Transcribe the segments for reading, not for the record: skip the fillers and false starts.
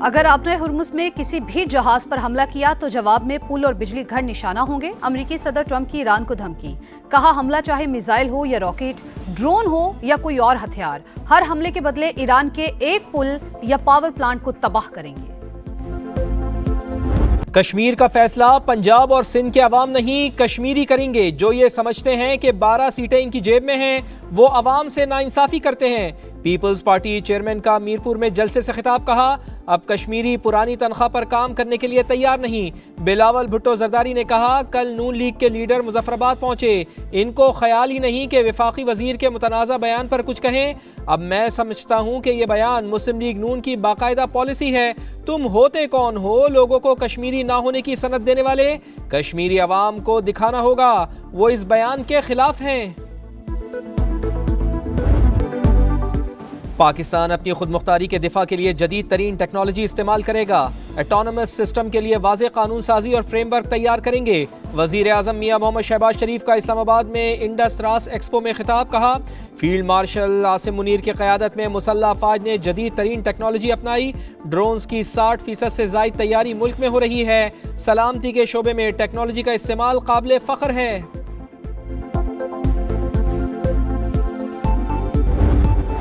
अगर आपने हुर्मुज़ में किसी भी जहाज पर हमला किया तो जवाब में पुल और बिजली घर निशाना होंगे। अमेरिकी सदर ट्रंप की ईरान को धमकी। कहा हमला चाहे मिसाइल हो या रॉकेट, ड्रोन हो या कोई और हथियार, हर हमले के बदले ईरान के एक पुल या पावर प्लांट को तबाह करेंगे। कश्मीर का फैसला पंजाब और सिंध के अवाम नहीं, कश्मीरी करेंगे। जो ये समझते हैं कि 12 सीटें इनकी जेब में हैं, वो अवाम से नाइंसाफी करते हैं। पीपल्स पार्टी चेयरमैन का मीरपुर में जलसे से खिताब। कहा अब कश्मीरी पुरानी तनख्वाह पर काम करने के लिए तैयार नहीं। बिलावल भुट्टो जरदारी ने कहा कल नून लीग के लीडर मुजफ्फराबाद पहुंचे, इनको ख्याल ही नहीं कि वफाकी वजीर के मुतनाज़ा बयान पर कुछ कहें। अब मैं समझता हूं कि यह बयान मुस्लिम लीग नून की बाकायदा पॉलिसी है। तुम होते कौन हो लोगों को कश्मीरी ना होने की सनद देने वाले? कश्मीरी अवाम को दिखाना होगा वो इस बयान के खिलाफ हैं। पाकिस्तान अपनी खुद मुख्तारी के दिफा के लिए जदीद तरीन टेक्नोलॉजी इस्तेमाल करेगा। एटोनमस सिस्टम के लिए वाज़ेह कानून साजी और फ्रेमवर्क तैयार करेंगे। वज़ीर आज़म मियां मोहम्मद शहबाज शरीफ का इस्लामाबाद में इंडस रास एक्सपो में खिताब। कहा फील्ड मार्शल आसिम मुनीर की क़यादत में मुसल्लह अफ़वाज ने जदीद तरीन टेक्नोलॉजी अपनाई। ड्रोन्स की 60% से ज़ायद तैयारी मुल्क में हो रही है। सलामती के शोबे में टेक्नोलॉजी का इस्तेमाल काबिल फ़ख्र है।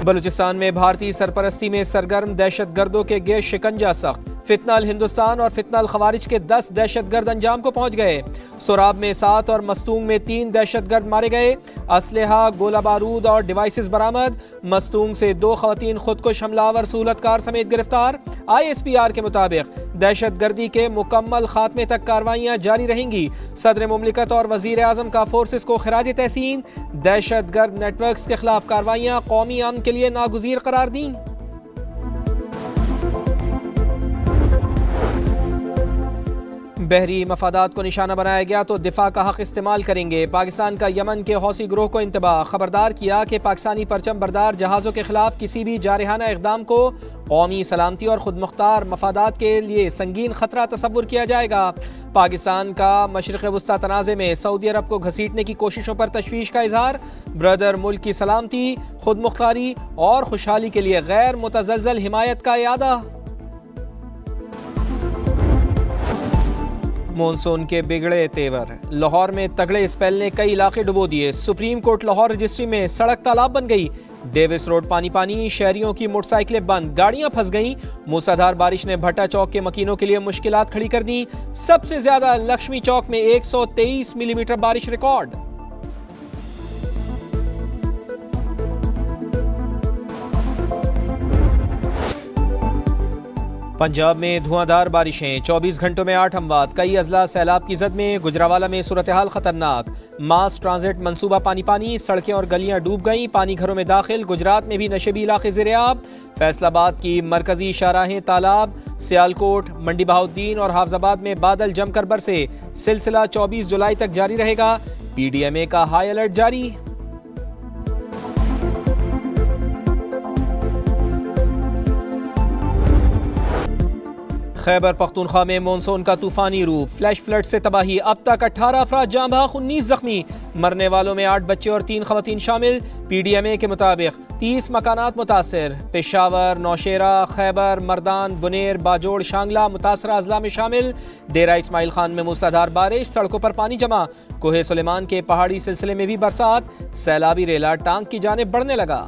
बलूचिस्तान में भारतीय सरपरस्ती में सरगर्म दहशतगर्दों के गिर शिकंजा सख्त। फितनल हिंदुस्तान और फितनल खवारिज के 10 दहशतगर्द अंजाम को पहुंच गए। सोराब में 7 और मस्तूंग में 3 दहशतगर्द मारे गए। असलहा, गोला बारूद और डिवाइसेस बरामद। मस्तूंग से 2 खवातीन खुदकुश हमलावर सहूलतकार समेत गिरफ्तार। ISPR के मुताबिक दहशतगर्दी के मुकम्मल खात्मे तक कार्रवाइयां जारी रहेंगी। सदर मुमलिकत और वजीर आजम का फोर्सेस को खिराज तहसीन। दहशतगर्द नेटवर्क्स के खिलाफ कार्रवाइयां कौमी अमन के लिए नागुज़ीर करार दी। बहरी मफादात को निशाना बनाया गया तो दिफा का हक इस्तेमाल करेंगे। पाकिस्तान का यमन के हौसी ग्रोह को इंतबाह। खबरदार किया कि पाकिस्तानी परचम बरदार जहाज़ों के खिलाफ किसी भी जारहाना इक़दाम को कौमी सलामती और खुद मुख्तार मफादात के लिए संगीन खतरा तस्वुर किया जाएगा। पाकिस्तान का मशरिक़ वस्ता तनाज़े में सऊदी अरब को घसीटने की कोशिशों पर तशवीश का इजहार। ब्रदर मुल्क की सलामती, खुद मुख्तारी और खुशहाली के लिए गैर मुतज़लज़ल हिमायत का इरादा। मॉनसून के बिगड़े तेवर। लाहौर में तगड़े स्पेल ने कई इलाके डुबो दिए। सुप्रीम कोर्ट लाहौर रजिस्ट्री में सड़क तालाब बन गई। डेविस रोड पानी पानी, शहरियों की मोटरसाइकिलें बंद, गाड़ियां फंस गईं। मूसलाधार बारिश ने भट्टा चौक के मकीनों के लिए मुश्किलात खड़ी कर दी। सबसे ज्यादा लक्ष्मी चौक में 123 मिलीमीटर बारिश रिकॉर्ड। पंजाब में धुआंधार बारिशें, 24 घंटों में 8 अमवात। कई अजला सैलाब की जद में। गुजरावाला में सूरत हाल खतरनाक। मास ट्रांजिट मंसूबा पानी पानी, सड़कें और गलियां डूब गईं। पानी घरों में दाखिल। गुजरात में भी नशेबी इलाके ज़ेर-ए-आब। फैसलाबाद की मरकजी शाहराहें तालाब। सियालकोट, मंडी बहाउद्दीन और हाफजाबाद में बादल जमकर बरसे। सिलसिला 24 जुलाई तक जारी रहेगा। PDMA का हाई अलर्ट जारी। खैबर पख्तूनख्वा में मॉनसून का तूफानी रूप। फ्लैश फ्लड से तबाही। अब तक 18 अफराद जाँ बहक, 19 जख्मी। मरने वालों में 8 बच्चे और 3 खवातीन शामिल। PDMA के मुताबिक 30 मकानात मुतासर। पेशावर, नौशेरा, खैबर, मर्दान, बुनेर, बाजोड़, शांगला मुतासरा अजला में शामिल। डेरा इस्माइल खान में मूसलाधार बारिश, सड़कों पर पानी जमा। कोहे सुलेमान के पहाड़ी सिलसिले में भी बरसात। सैलाबी रेला टांग की जानिब बढ़ने लगा।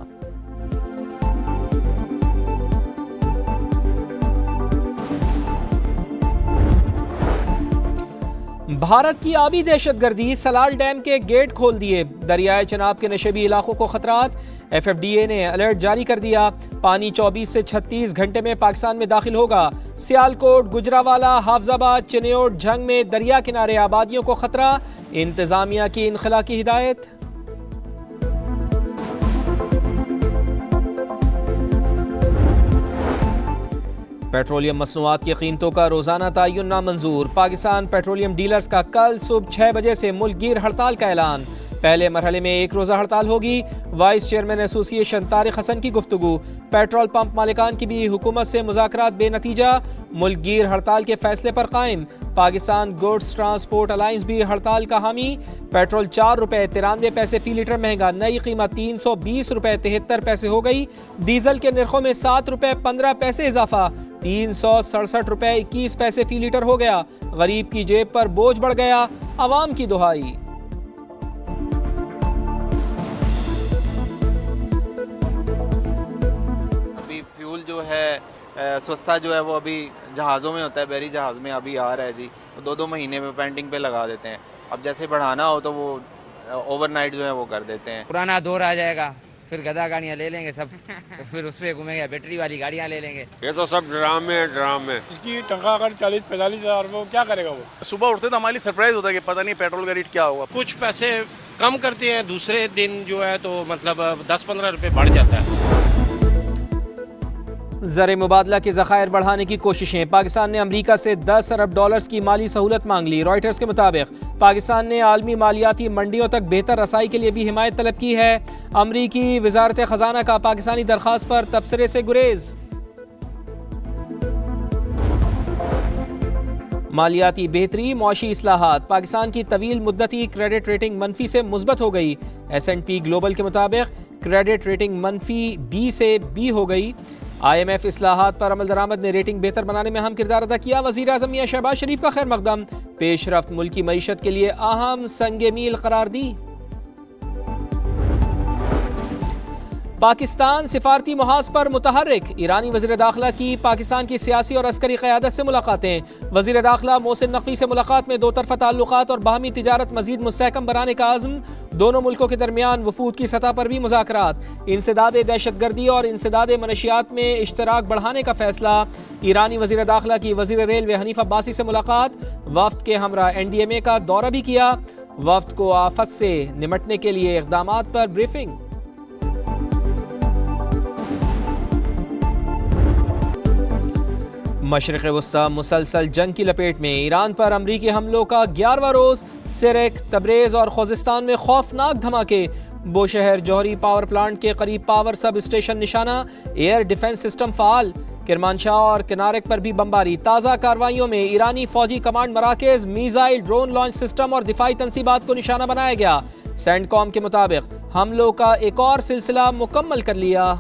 भारत की आबी दहशतगर्दी। सलाल डैम के गेट खोल दिए। दरियाए चनाब के नशेबी इलाकों को खतरात। FFDA ने अलर्ट जारी कर दिया। पानी 24 से 36 घंटे में पाकिस्तान में दाखिल होगा। सियालकोट, गुजरावाला, हाफजाबाद, चिन्योट, झंग में दरिया किनारे आबादियों को खतरा। इंतजामिया की इनखला की हिदायत। पेट्रोलियम मसनूआत की कीमतों का रोजाना तयन नामंजूर। पाकिस्तान पेट्रोलियम डीलर्स का कल सुबह 6 बजे से मुल्क गिर हड़ताल का ऐलान। पहले मरहले में 1 रोज़ा हड़ताल होगी। Vice chairman association Tariq Hasan की गुफ्तगू। पेट्रोल पंप मालिकान की भी हुकूमत से मुज़ाकरात बेनतीजा। मुल्क गिर हड़ताल के फैसले पर कायम। पाकिस्तान गुड्स ट्रांसपोर्ट अलायंस भी हड़ताल का हामी। पेट्रोल 4 रुपए 93 पैसे फी लीटर महंगा, नई कीमत 320 रुपए 73 पैसे हो गई। डीजल के निर्खों में 7 रुपए 15 पैसे इजाफा, 367 रुपए 21 पैसे फी लीटर हो गया। गरीब की जेब पर बोझ बढ़ गया, आवाम की दुहाई। अभी फ्यूल जो है सस्ता जो है वो अभी जहाज़ों में होता है, बहरी जहाज़ में अभी आ रहा है जी, 2-2 महीने में पेंटिंग पे लगा देते हैं। अब जैसे बढ़ाना हो तो वो ओवरनाइट जो है वो कर देते हैं। पुराना दौर आ जाएगा, फिर गधा गाड़ियाँ ले लेंगे सब फिर उस पर घूमेंगे, बैटरी वाली गाड़ियाँ ले लेंगे। ये तो सब ड्रामे है, ड्रामे। इसकी तनख्वाह अगर 40-45 हज़ार वो क्या करेगा? वो सुबह उठते तो हमारी सरप्राइज होता है कि पता नहीं पेट्रोल का रेट क्या होगा। कुछ पैसे कम करते हैं, दूसरे दिन जो है तो मतलब 10-15 रुपए बढ़ जाता है। ज़र मुबादला के ज़खायर बढ़ाने की कोशिशें। पाकिस्तान ने अमरीका से 10 अरब डॉलर्स की माली सहूलत मांग ली। रॉयटर्स के मुताबिक पाकिस्तान ने आलमी मालियाती मंडियों तक बेहतर रसाई के लिए भी हिमायत तलब की है। अमरीकी वजारत ख़जाना का पाकिस्तानी दरख्वास्त पर तबसरे से गुरेज। मालियाती बेहतरी, मुआशी इस्लाहात। पाकिस्तान की तवील मुद्दती क्रेडिट रेटिंग मनफी से मुस्बत हो गई। S&P ग्लोबल के मुताबिक क्रेडिट रेटिंग मनफी B से B हो गई। IMF इस्लाहात पर अमल दरामद ने रेटिंग बेहतर बनाने में अहम किरदार अदा किया। वज़ीर आज़म मियां शहबाज शरीफ का खैर मकदम, पेशरफ्त मुल्की मईशत के लिए अहम संगे मील करार दी। पाकिस्तान सिफारती मुहाज पर मुतहर्रिक। ईरानी वज़ीर दाखिला की पाकिस्तान की सियासी और अस्करी क़यादत से मुलाकातें। वज़ीर दाखिला मोहसिन नकवी से मुलाकात में दो तरफ़ा ताल्लुकात और बाहमी तिजारत मज़ीद मुस्तहकम बनाने का आज़म। दोनों मुल्कों के दरमियान वफूद की सतह पर भी मुज़ाकरात। इंसदाद दहशतगर्दी और इंसदाद मनशियात में इश्तराक बढ़ाने का फैसला। ईरानी वज़ीर दाखिला की वज़ीर रेलवे हनीफ अब्बासी से मुलाकात। वफ़द के हमरा NDMA का दौरा भी किया। वफ़द को आफत से निमटने के लिए इक़दामात पर ब्रीफिंग। मशरिक़ वस्ता मुसलसल जंग की लपेट में। ईरान पर अमरीकी हमलों का 11वां रोज़। सिरक, तब्रेज़ और खुज़िस्तान में खौफनाक धमाके। बोशहर जौहरी पावर प्लांट के करीब पावर सब स्टेशन निशाना। Air defence system fall. किरमानशाह और किनारक पर भी बमबारी। ताज़ा कार्रवाइयों में ईरानी फौजी कमांड मराकज़, मीज़ाइल, ड्रोन लॉन्च सिस्टम और दिफाई तनसीबात को निशाना बनाया गया। सेंटकॉम के मुताबिक हमलों का एक और सिलसिला मुकम्मल कर लिया।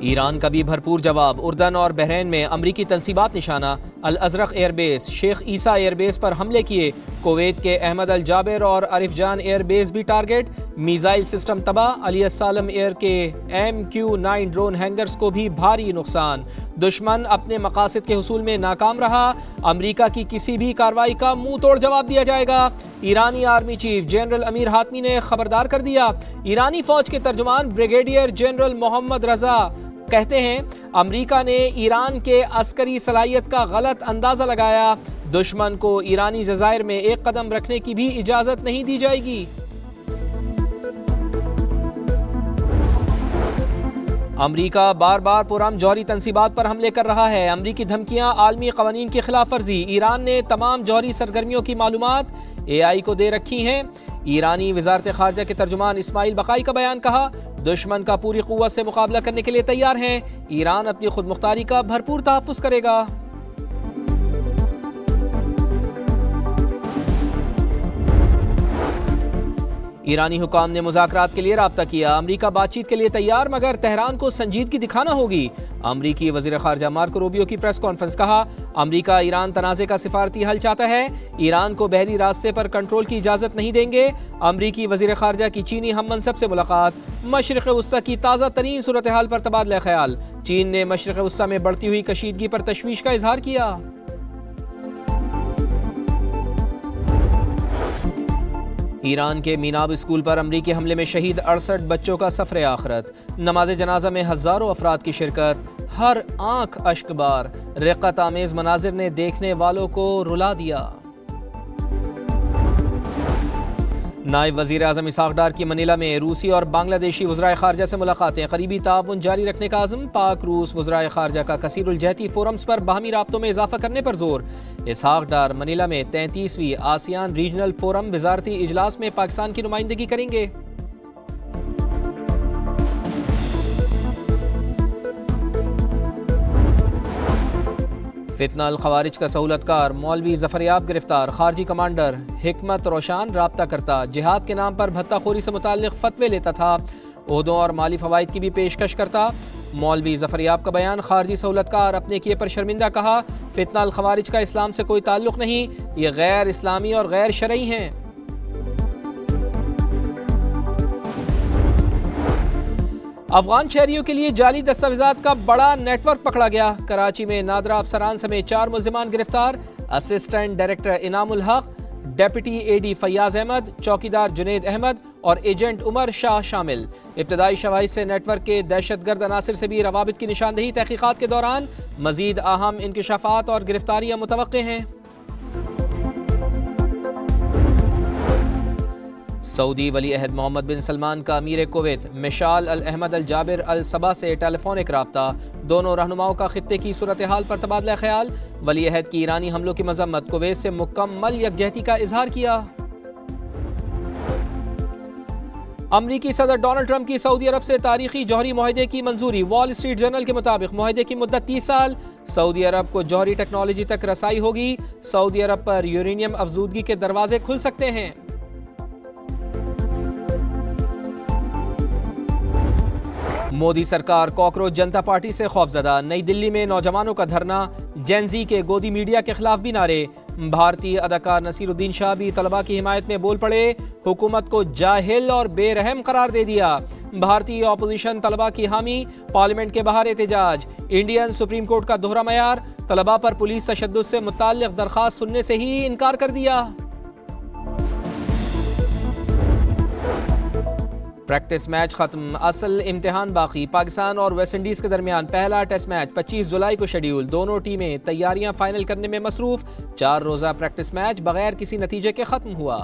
ईरान का भी भरपूर जवाब। उर्दन और बहरीन में अमरीकी तनसीबात निशाना। अल अज़रक एयरबेस, शेख ईसा एयरबेस पर हमले किए। कुवैत के अहमद अल जाबिर और अरिफ जान एयरबेस भी टारगेट। मीज़ाइल सिस्टम तबाह। अली अस्सालम एयर के MQ-9 ड्रोन हैंगर्स को भी भारी नुकसान। दुश्मन अपने मकासद के हुसूल में नाकाम रहा। अमरीका की किसी भी कार्रवाई का मुंह तोड़ जवाब दिया जाएगा। ईरानी army chief general Amir Hatami ने खबरदार कर दिया। ईरानी फौज के तर्जुमान ब्रिगेडियर जनरल मोहम्मद रजा कहते हैं अमरीका ने ईरान के अस्करी सलाहियत का गलत अंदाज़ा लगाया। दुश्मन को ईरानी जज़ायर में एक कदम रखने की भी इजाज़त नहीं दी जाएगी। अमरीका बार बार पुरअमन जौहरी तनसीबात पर हमले कर रहा है। अमरीकी धमकियां, आलमी कवानीन की खिलाफ वर्जी। ईरान ने तमाम जौहरी सरगर्मियों की मालूमात AI को दे रखी हैं। ईरानी वजारत खारजा के तर्जुमान इस्माइल बकाई का बयान, कहा दुश्मन का पूरी कुव्वत से मुकाबला करने के लिए तैयार हैं। ईरान अपनी खुद मुख्तारी का भरपूर तहफ़्फ़ुज़ करेगा। ईरानी हुकाम ने मुज़ाकरात के लिए राब्ता किया। अमरीका बातचीत के लिए तैयार, मगर तेहरान को संजीदगी दिखाना होगी। अमरीकी वज़ीर ख़ारजा मार्को रूबियो की प्रेस कॉन्फ्रेंस, कहा अमरीका ईरान तनाज़े का सिफारती हल चाहता है। ईरान को बहरी रास्ते पर कंट्रोल की इजाज़त नहीं देंगे। अमरीकी वज़ीर ख़ारजा की चीनी हम मनसब से मुलाकात। मशरिक़ वस्ता की ताज़ा तरीन सूरत हाल पर तबादला ख्याल। चीन ने मशरिक़ वस्ता में बढ़ती हुई कशीदगी पर तशवीश का इजहार किया। ईरान के मीनाब स्कूल पर अमरीकी हमले में शहीद 68 बच्चों का सफ़र आखिरत। नमाज जनाजा में हज़ारों अफराद की शिरकत। हर आंख अश्कबार। रिक़्क़त आमेज़ मनाजिर ने देखने वालों को रुला दिया। नायब वज़ीर आज़म इसहाक़ डार की मनीला में रूसी और बांग्लादेशी वज़राए ख़ारजा से मुलाकातें। क़रीबी ताउन जारी रखने का आज़म। पाक रूस वज़राए ख़ारजा का कसीरुल जहती फोरम्स पर बाहमी राब्तों में इजाफ़ा करने पर जोर। इसहाक़ डार मनीला में 33वीं आसियान रीजनल फोरम वज़ारती इजलास में पाकिस्तान की नुमाइंदगी करेंगे। फितना अल खवारिज का सहूलतकार मौलवी जफरयाब गिरफ्तार। खारजी कमांडर हिकमत रोशान राब्ता करता, जिहाद के नाम पर भत्ताखोरी से मुताल्लिक फतवे लेता था, ओहदों और माली फवाइद की भी पेशकश करता। मौलवी जफरयाब का बयान, खारजी सहूलतकार अपने किए पर शर्मिंदा, कहा फितना अल खवारिज का इस्लाम से कोई ताल्लुक नहीं, ये गैर इस्लामी और गैर शरई हैं। अफगान शहरियों के लिए जाली दस्तावेजात का बड़ा नेटवर्क पकड़ा गया। कराची में नादरा अफसरान समेत 4 मुल्जिमान गिरफ्तार। असिस्टेंट डायरेक्टर इनामुल हक, डेप्यूटी एडी फैयाज अहमद, चौकीदार जुनेद अहमद और एजेंट उमर शाह शामिल। इब्तदाई शवाहिद से नेटवर्क के दहशतगर्द अनासिर से भी रवाबित की निशानदही। तहकीकात के दौरान मजीद अहम इंकशाफात और गिरफ्तारियां मुतवक्के हैं। सऊदी वली अहद मोहम्मद बिन सलमान का अमीर कुवैत मिशाल अल अहमद अल जाबिर अल सबा से टेलीफोनिक राब्ता। दोनों रहनुमाओं का खित्ते की सूरत हाल पर तबादला ख्याल। वली अहद की ईरानी हमलों की मजम्मत, कुवैत से मुकम्मल यकजहती का इजहार किया। अमरीकी सदर डोनाल्ड ट्रंप की सऊदी अरब से तारीखी जौहरी मुआहदे की मंजूरी। वॉल स्ट्रीट जर्नल के मुताबिक मुआहदे की मुद्दत 30 साल। सऊदी अरब को जौहरी टेक्नोलॉजी तक रसाई होगी। सऊदी अरब पर यूरेनियम अफजूदगी के दरवाजे खुल सकते हैं। मोदी सरकार कॉकरोच जनता पार्टी से खौफजदा। नई दिल्ली में नौजवानों का धरना। जेनजी के गोदी मीडिया के खिलाफ भी नारे। भारतीय अदाकार नसीरुद्दीन शाह भी तलबा की हिमायत में बोल पड़े। हुकूमत को जाहिल और बेरहम करार दे दिया। भारतीय ऑपोजिशन तलबा की हामी। पार्लियामेंट के बाहर एहतजाज। इंडियन सुप्रीम कोर्ट का दोहरा मयार। तलबा पर पुलिस तशद्दुद से मुताल्लिक दरखास्त सुनने से ही इनकार कर दिया। प्रैक्टिस मैच खत्म, असल इम्तिहान बाकी। पाकिस्तान और वेस्ट इंडीज के दरमियान पहला टेस्ट मैच 25 जुलाई को शेड्यूल। दोनों टीमें तैयारियां फाइनल करने में मसरूफ। 4 रोजा प्रैक्टिस मैच बगैर किसी नतीजे के खत्म हुआ।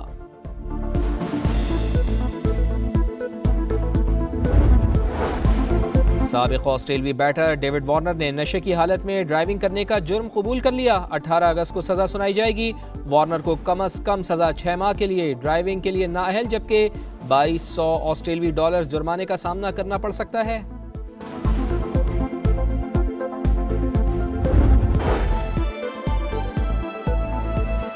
साबिक ऑस्ट्रेलवी बैटर डेविड वार्नर ने नशे की हालत में ड्राइविंग करने का जुर्म कबूल कर लिया। 18 अगस्त को सजा सुनाई जाएगी। वार्नर को कम से कम सजा 6 माह के लिए ड्राइविंग के लिए नाअहल, जबकि $2200 ऑस्ट्रेलवी जुर्माने का सामना करना पड़ सकता है।